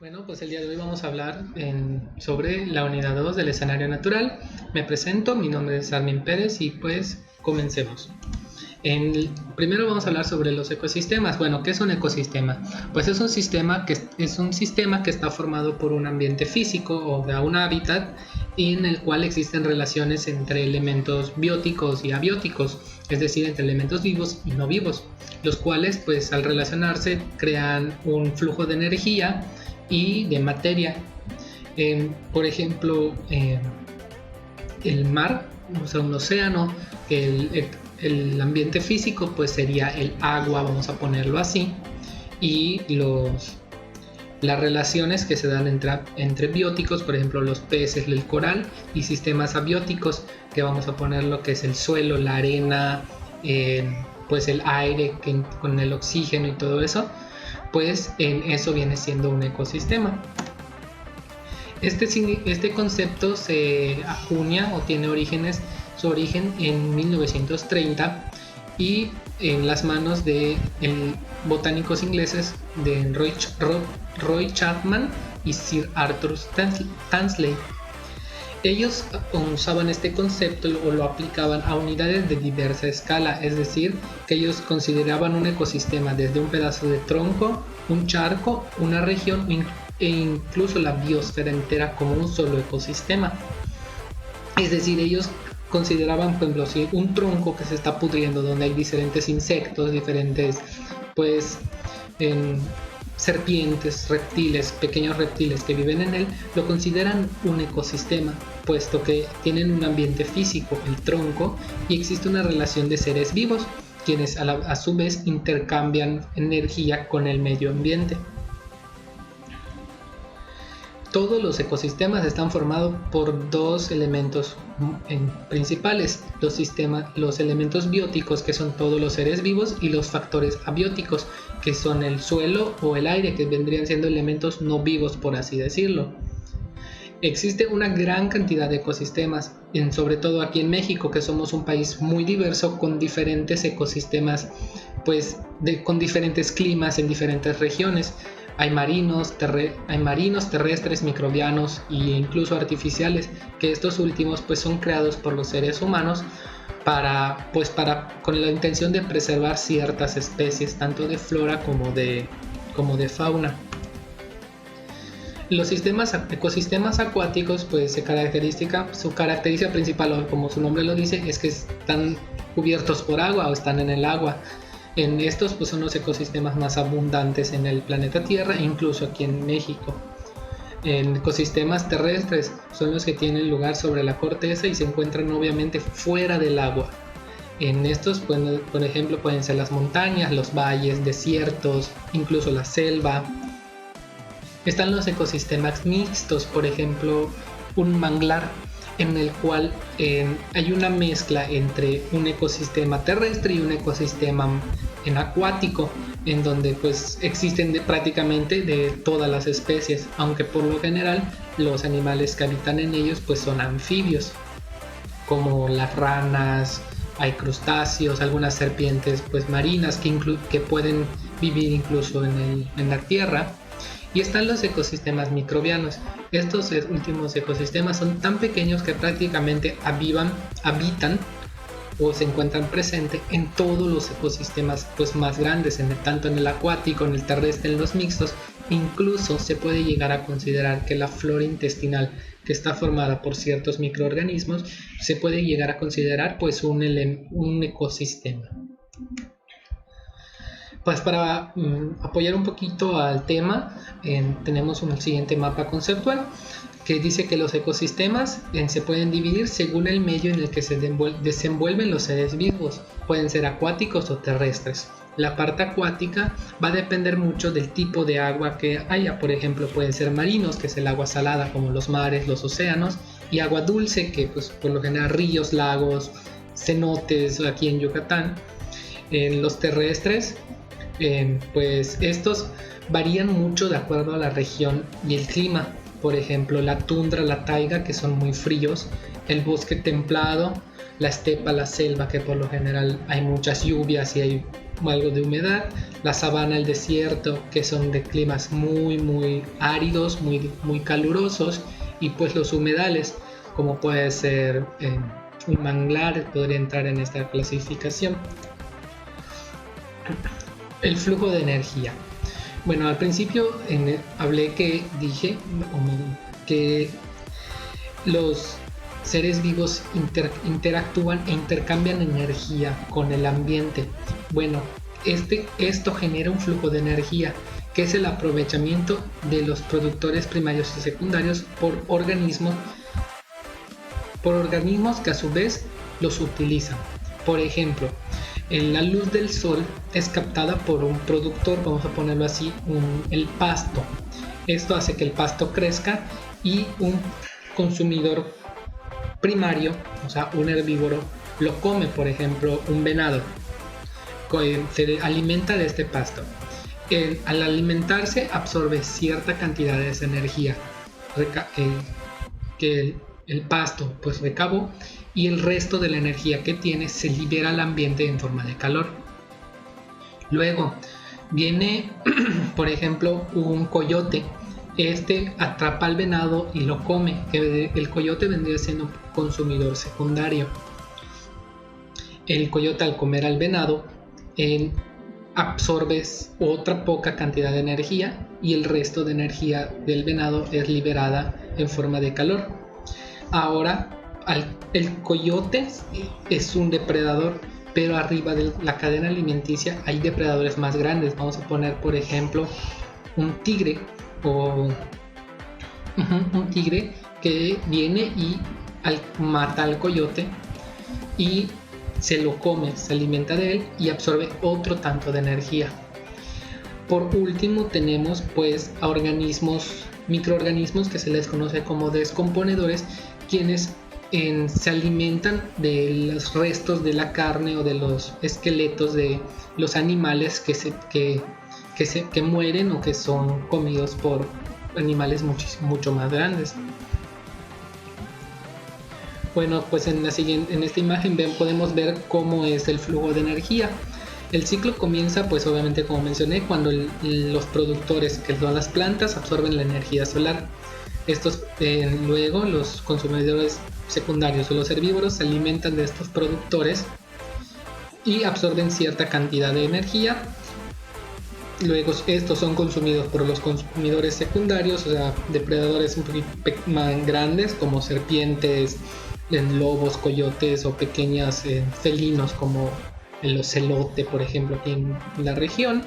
Bueno, pues el día de hoy vamos a hablar sobre la unidad 2 del escenario natural. Me presento, mi nombre es Armin Pérez y pues comencemos. Primero vamos a hablar sobre los ecosistemas. Bueno, ¿qué es un ecosistema? Pues es un sistema que está formado por un ambiente físico o de un hábitat en el cual existen relaciones entre elementos bióticos y abióticos, es decir, entre elementos vivos y no vivos, los cuales pues al relacionarse crean un flujo de energía y de materia. Por ejemplo, el mar, o sea, un océano, el ambiente físico pues sería el agua, vamos a ponerlo así, y las relaciones que se dan entre bióticos, por ejemplo los peces, el coral, y sistemas abióticos, que vamos a poner lo que es el suelo, la arena, pues el aire con el oxígeno y todo eso, pues eso viene siendo un ecosistema. Este concepto se acuña o tiene su origen en 1930 y en las manos de botánicos ingleses de Roy Chapman y Sir Arthur Tansley. Ellos usaban este concepto o lo aplicaban a unidades de diversa escala, es decir, que ellos consideraban un ecosistema desde un pedazo de tronco, un charco, una región e incluso la biosfera entera como un solo ecosistema. Es decir, ellos consideraban, por ejemplo, si un tronco que se está pudriendo, donde hay diferentes insectos, diferentes, pues, serpientes, reptiles, pequeños reptiles que viven en él, lo consideran un ecosistema, puesto que tienen un ambiente físico, el tronco, y existe una relación de seres vivos, quienes a su vez intercambian energía con el medio ambiente. Todos los ecosistemas están formados por dos elementos principales, los elementos bióticos, que son todos los seres vivos, y los factores abióticos, que son el suelo o el aire, que vendrían siendo elementos no vivos, por así decirlo. Existe una gran cantidad de ecosistemas, sobre todo aquí en México, que somos un país muy diverso con diferentes ecosistemas, pues con diferentes climas en diferentes regiones. Hay marinos, terrestres, microbianos e incluso artificiales, que estos últimos pues son creados por los seres humanos con la intención de preservar ciertas especies, tanto de flora como de fauna. Los ecosistemas acuáticos, pues su característica principal, como su nombre lo dice, es que están cubiertos por agua o están en el agua. En estos pues son los ecosistemas más abundantes en el planeta Tierra, incluso aquí en México. En ecosistemas terrestres son los que tienen lugar sobre la corteza y se encuentran obviamente fuera del agua. En estos, por ejemplo, pueden ser las montañas, los valles, desiertos, incluso la selva. Están los ecosistemas mixtos, por ejemplo, un manglar, en el cual hay una mezcla entre un ecosistema terrestre y un ecosistema acuático, en donde pues existen prácticamente de todas las especies, aunque por lo general los animales que habitan en ellos pues son anfibios, como las ranas, hay crustáceos, algunas serpientes pues marinas que pueden vivir incluso en la tierra. Y están los ecosistemas microbianos. Estos últimos ecosistemas son tan pequeños que prácticamente habitan o se encuentran presentes en todos los ecosistemas pues más grandes, tanto en el acuático, en el terrestre, en los mixtos. Incluso se puede llegar a considerar que la flora intestinal, que está formada por ciertos microorganismos, se puede llegar a considerar pues un ecosistema. Pues para apoyar un poquito al tema, tenemos un siguiente mapa conceptual que dice que los ecosistemas se pueden dividir según el medio en el que se desenvuelven los seres vivos. Pueden ser acuáticos o terrestres. La parte acuática va a depender mucho del tipo de agua que haya. Por ejemplo, pueden ser marinos, que es el agua salada, como los mares, los océanos, y agua dulce, que pues por lo general ríos, lagos, cenotes, aquí en Yucatán. Los terrestres, pues estos varían mucho de acuerdo a la región y el clima. por ejemplo la tundra, la taiga, que son muy fríos, el bosque templado, la estepa, la selva, que por lo general hay muchas lluvias y hay algo de humedad, la sabana, el desierto, que son de climas muy áridos, muy calurosos, y pues los humedales, como puede ser un manglar, podría entrar en esta clasificación. El flujo de energía. Bueno, al principio dije que los seres vivos interactúan e intercambian energía con el ambiente. Bueno, esto genera un flujo de energía, que es el aprovechamiento de los productores primarios y secundarios por organismos que a su vez los utilizan. Por ejemplo, la luz del sol es captada por un productor, vamos a ponerlo así, el pasto. Esto hace que el pasto crezca, y un consumidor primario, o sea, un herbívoro, lo come. Por ejemplo, un venado se alimenta de este pasto. Al alimentarse absorbe cierta cantidad de esa energía que el pasto pues recabó, y el resto de la energía que tiene se libera al ambiente en forma de calor. Luego viene por ejemplo un coyote. Atrapa al venado y lo come, que el coyote vendría siendo un consumidor secundario. El coyote, al comer al venado, absorbe otra poca cantidad de energía, y el resto de energía del venado es liberada en forma de calor. Ahora el coyote es un depredador, pero arriba de la cadena alimenticia hay depredadores más grandes. Vamos a poner por ejemplo un tigre, un tigre que viene y mata al coyote y se lo come, se alimenta de él y absorbe otro tanto de energía. Por último tenemos pues a microorganismos que se les conoce como descomponedores, quienes se alimentan de los restos de la carne o de los esqueletos de los animales que mueren o que son comidos por animales mucho más grandes. Bueno, pues en esta imagen podemos ver cómo es el flujo de energía. El ciclo comienza, pues obviamente como mencioné, cuando los productores, que son las plantas, absorben la energía solar. Luego los consumidores secundarios o los herbívoros se alimentan de estos productores y absorben cierta cantidad de energía. Luego estos son consumidos por los consumidores secundarios, o sea, depredadores un poquito más grandes como serpientes, lobos, coyotes o pequeños felinos como el ocelote, por ejemplo, aquí en la región.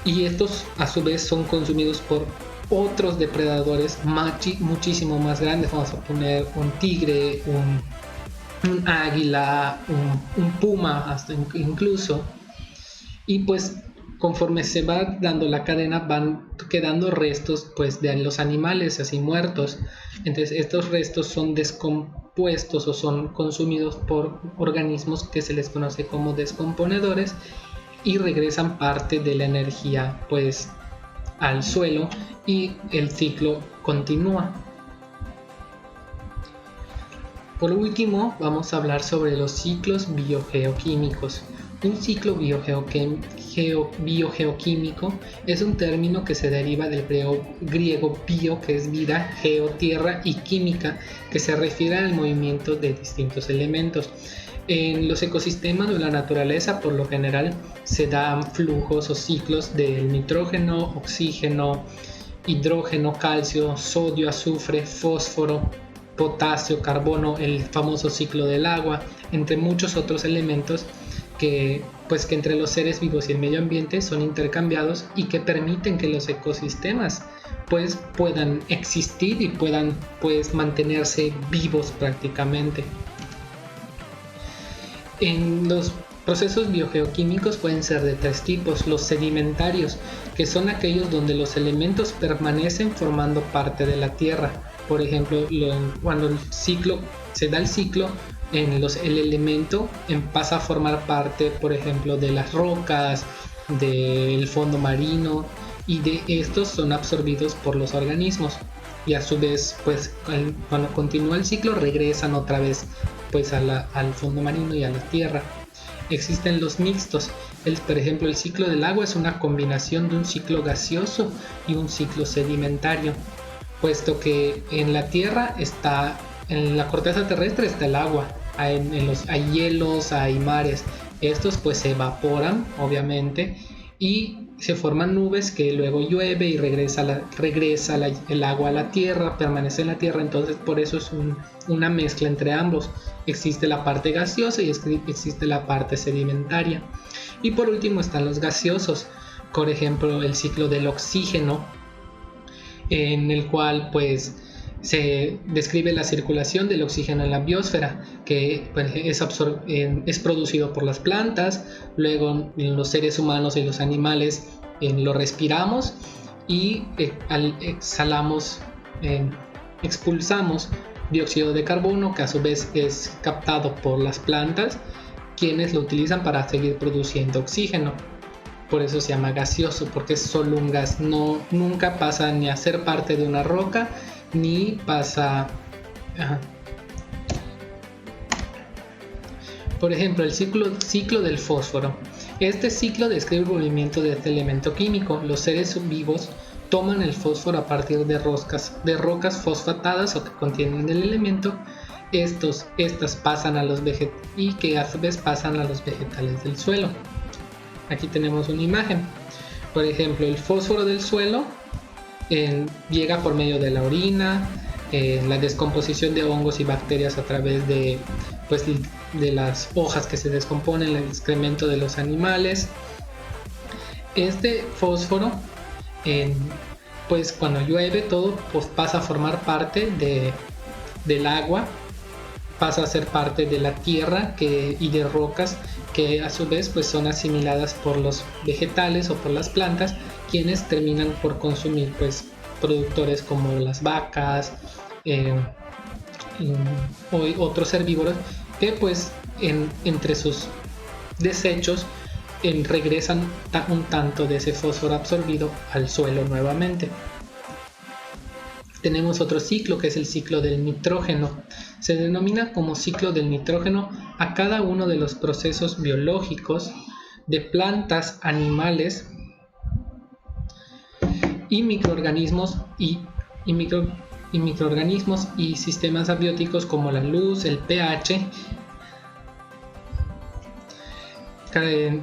Y estos a su vez son consumidos por otros depredadores muchísimo más grandes. Vamos a poner un tigre, un águila, un puma hasta incluso. Y pues conforme se va dando la cadena van quedando restos pues de los animales así muertos. Entonces estos restos son descompuestos o son consumidos por organismos que se les conoce como descomponedores, y regresan parte de la energía pues al suelo, y el ciclo continúa. Por último, vamos a hablar sobre los ciclos biogeoquímicos. Un ciclo biogeoquímico es un término que se deriva del griego bio, que es vida, geo, tierra, y química, que se refiere al movimiento de distintos elementos. En los ecosistemas de la naturaleza, por lo general, se dan flujos o ciclos del nitrógeno, oxígeno, hidrógeno, calcio, sodio, azufre, fósforo, potasio, carbono, el famoso ciclo del agua, entre muchos otros elementos que entre los seres vivos y el medio ambiente son intercambiados y que permiten que los ecosistemas pues puedan existir y puedan pues mantenerse vivos prácticamente. En los procesos biogeoquímicos pueden ser de tres tipos: los sedimentarios, que son aquellos donde los elementos permanecen formando parte de la tierra. Por ejemplo, cuando se da el ciclo, el elemento pasa a formar parte, por ejemplo, de las rocas, del fondo marino, y de estos son absorbidos por los organismos y a su vez pues cuando continúa el ciclo regresan otra vez pues al fondo marino y a la tierra. Existen los mixtos. Por ejemplo, el ciclo del agua es una combinación de un ciclo gaseoso y un ciclo sedimentario, puesto que en la tierra está, en la corteza terrestre está el agua, hay hielos, hay mares. Estos pues se evaporan obviamente y se forman nubes que luego llueve y regresa el agua a la tierra, permanece en la tierra. Entonces por eso es una mezcla entre ambos. Existe la parte gaseosa y existe la parte sedimentaria. Y por último están los gaseosos, por ejemplo el ciclo del oxígeno, en el cual pues se describe la circulación del oxígeno en la biosfera, que pues, es producido por las plantas, luego los seres humanos y los animales lo respiramos y expulsamos dióxido de carbono, que a su vez es captado por las plantas, quienes lo utilizan para seguir produciendo oxígeno. Por eso se llama gaseoso, porque es solo un gas, nunca pasa ni a ser parte de una roca, ni pasa... Por ejemplo, el ciclo del fósforo. Este ciclo describe el movimiento de este elemento químico. Los seres vivos toman el fósforo a partir de rocas fosfatadas o que contienen el elemento. Estas pasan a los vegetales y que a su vez pasan a los vegetales del suelo. Aquí tenemos una imagen. Por ejemplo, el fósforo del suelo llega por medio de la orina, la descomposición de hongos y bacterias a través de las hojas que se descomponen, el excremento de los animales. Este fósforo, pues cuando llueve todo pues pasa a formar parte del agua, pasa a ser parte de la tierra y de rocas que a su vez pues son asimiladas por los vegetales o por las plantas, quienes terminan por consumir pues productores como las vacas o otros herbívoros que pues entre sus desechos regresan un tanto de ese fósforo absorbido al suelo nuevamente. Tenemos otro ciclo que es el ciclo del nitrógeno. Se denomina como ciclo del nitrógeno a cada uno de los procesos biológicos de plantas, animales y microorganismos y sistemas abióticos como la luz, el pH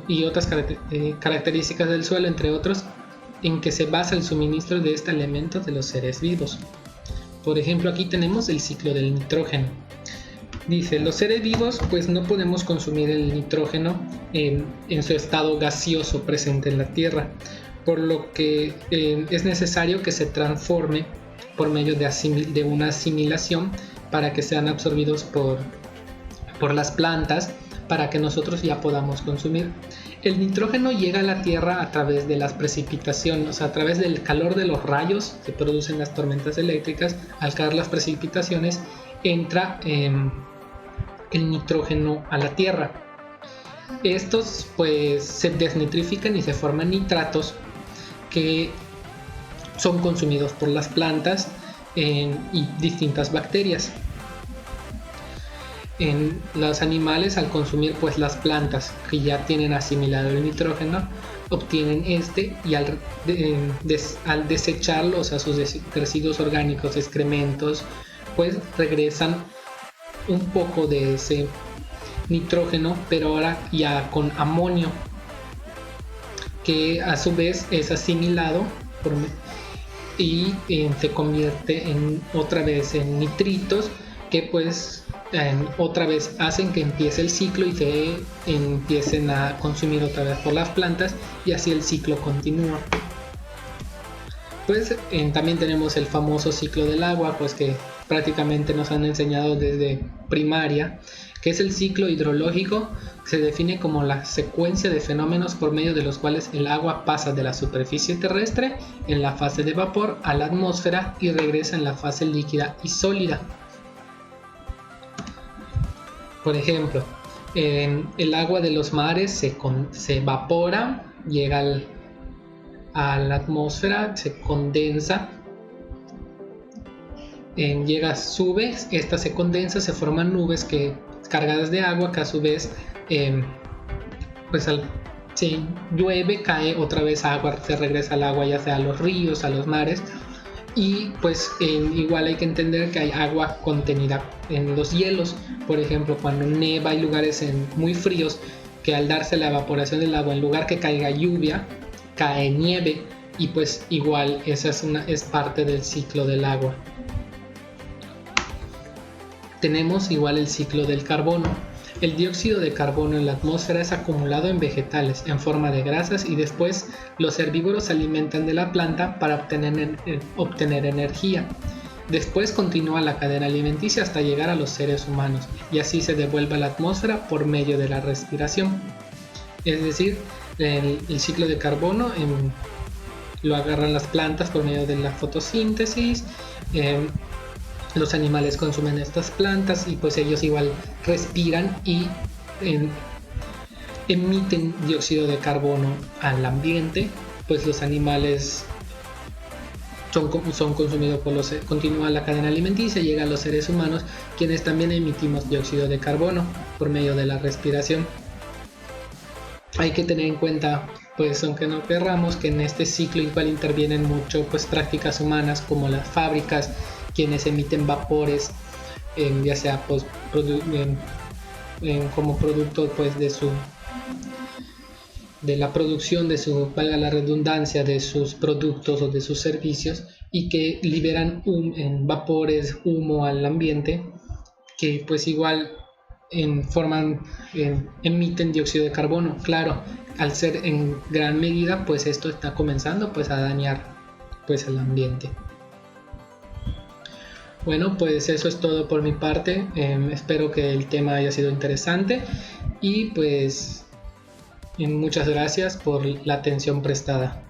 y otras características del suelo, entre otros, en que se basa el suministro de este elemento de los seres vivos. Por ejemplo, aquí tenemos el ciclo del nitrógeno. Dice, los seres vivos pues no podemos consumir el nitrógeno en su estado gaseoso presente en la tierra, por lo que es necesario que se transforme por medio de una asimilación para que sean absorbidos por las plantas, para que nosotros ya podamos consumir. El nitrógeno llega a la tierra a través de las precipitaciones, o sea, a través del calor de los rayos que producen las tormentas eléctricas. Al caer las precipitaciones entra el nitrógeno a la tierra. Estos pues se desnitrifican y se forman nitratos que son consumidos por las plantas y distintas bacterias. En los animales, al consumir pues las plantas que ya tienen asimilado el nitrógeno, obtienen y al desecharlos a sus residuos orgánicos, excrementos, pues regresan un poco de ese nitrógeno, pero ahora ya con amonio, que a su vez es asimilado y se convierte otra vez en nitritos, que pues otra vez hacen que empiece el ciclo y se empiecen a consumir otra vez por las plantas, y así el ciclo continúa. Pues también tenemos el famoso ciclo del agua, pues que prácticamente nos han enseñado desde primaria, que es el ciclo hidrológico. Se define como la secuencia de fenómenos por medio de los cuales el agua pasa de la superficie terrestre en la fase de vapor a la atmósfera y regresa en la fase líquida y sólida. Por ejemplo, el agua de los mares se evapora, llega a la atmósfera, se condensa, sube, esta se condensa, se forman nubes cargadas de agua que a su vez pues se llueve, cae otra vez agua, se regresa al agua, ya sea a los ríos, a los mares. Y pues igual hay que entender que hay agua contenida en los hielos. Por ejemplo, cuando neva, hay lugares muy fríos que al darse la evaporación del agua, en lugar que caiga lluvia, cae nieve, y pues igual esa es parte del ciclo del agua. Tenemos igual el ciclo del carbono. El dióxido de carbono en la atmósfera es acumulado en vegetales en forma de grasas, y después los herbívoros se alimentan de la planta para obtener energía. Después continúa la cadena alimenticia hasta llegar a los seres humanos, y así se devuelve a la atmósfera por medio de la respiración. Es decir, el ciclo de carbono lo agarran las plantas por medio de la fotosíntesis. Los animales consumen estas plantas y pues ellos igual respiran y emiten dióxido de carbono al ambiente. Pues los animales son consumidos continúa la cadena alimenticia, llega a los seres humanos, quienes también emitimos dióxido de carbono por medio de la respiración. Hay que tener en cuenta, pues aunque no querramos, que en este ciclo igual intervienen mucho pues prácticas humanas como las fábricas, quienes emiten vapores, ya sea pues, como producto pues de la producción valga la redundancia, de sus productos o de sus servicios, y que liberan vapores, humo al ambiente, que pues igual emiten dióxido de carbono. Claro, al ser en gran medida, pues esto está comenzando pues a dañar pues el ambiente. Bueno, pues eso es todo por mi parte. Espero que el tema haya sido interesante, y pues muchas gracias por la atención prestada.